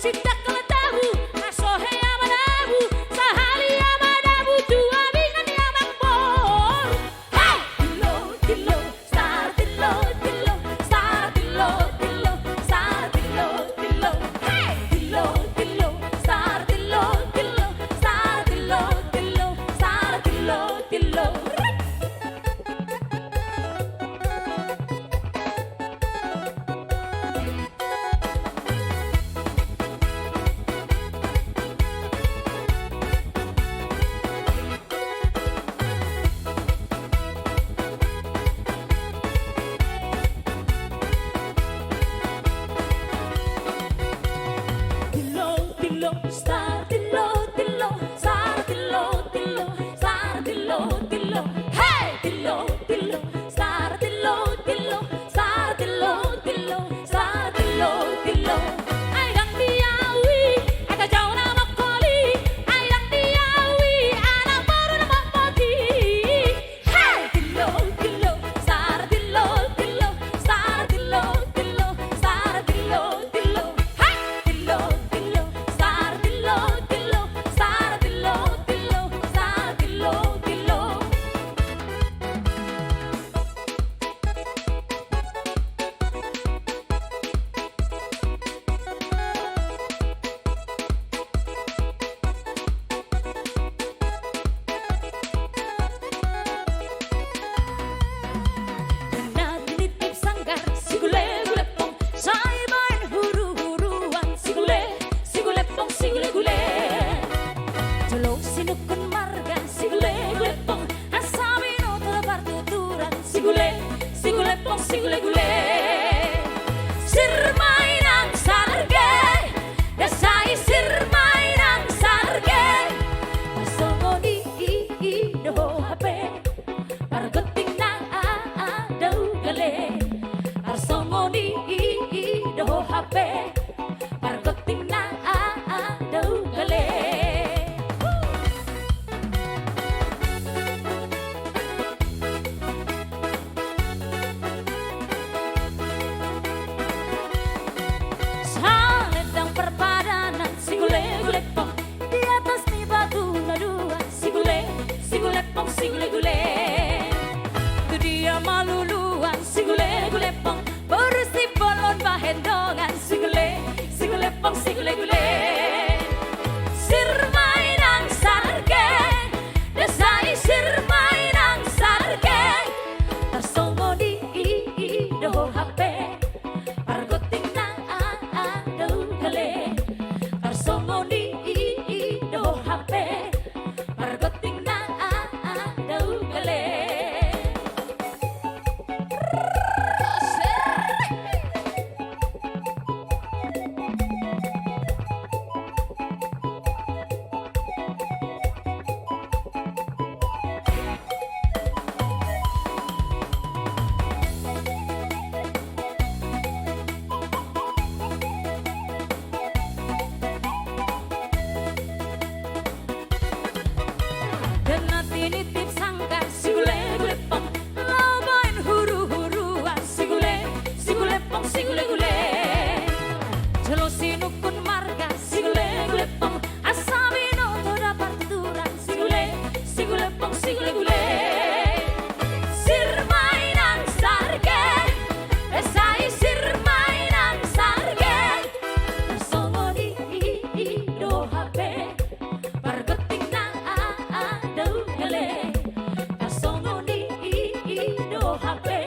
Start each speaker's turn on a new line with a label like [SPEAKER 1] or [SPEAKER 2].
[SPEAKER 1] Sindak keletahu, asohe amadabu, sahali amadabu, dua bingan yang makmur. Hey! Dilo, dilo, star dilo, dilo, star dilo, dilo, star dilo, dilo. Hey! Dilo, dilo, star dilo, dilo, star dilo, dilo, star dilo, dilo. Star dilo, dilo, star dilo, dilo, star dilo, dilo. Hey! Dilo, dilo, star dilo, dilo, star dilo, dilo, star dilo, dilo. Ai đang diawi, ai ta jauh nama koli. Ai đang diawi, anak baru nama pagi. Hey! Dilo, dilo, star dilo, dilo, star dilo, dilo, star dilo, dilo. Hey! Dilo, dilo. Star dilo, dilo, star dilo, dilo, star dilo, dilo. Kena tinitip sanggar, si gule pong, saya main huru-huruan, si gule pong, si gule. Jolo sinukun marga, si gule pong, asamino terlebar tuturan, si gule pong, si gule. Sir mainang sarge, dasai sir mainang sarge. Pasongo di do hape, pargoting na daw gale. Pasongo di do hape, pargoting na daw gale. Saledang perpadanan, si gule pong, di atas mi batu dua, si gule pong, si gule. Tu dia maluluan, si gule pong, bersih bolon bahendongan, si gule pong, si gule. Sir mainang sarge, desai sir mainang sarge. Tersongo di do hape, pargoting na daw gale. Tersongo di do hape, pargoting na daw gale. Kena tinitip sanggar, si gule pong, lawain huru-huruan, si gule pong, si gule. Jolo sinukun marga, si gule pong, asamino terdapat tuturan, si gule pong, si gule. Sir mainang sarge, esai sir mainang sarge. Tersongo di do hape, pargoting na daw gale. Tersongo di do hape,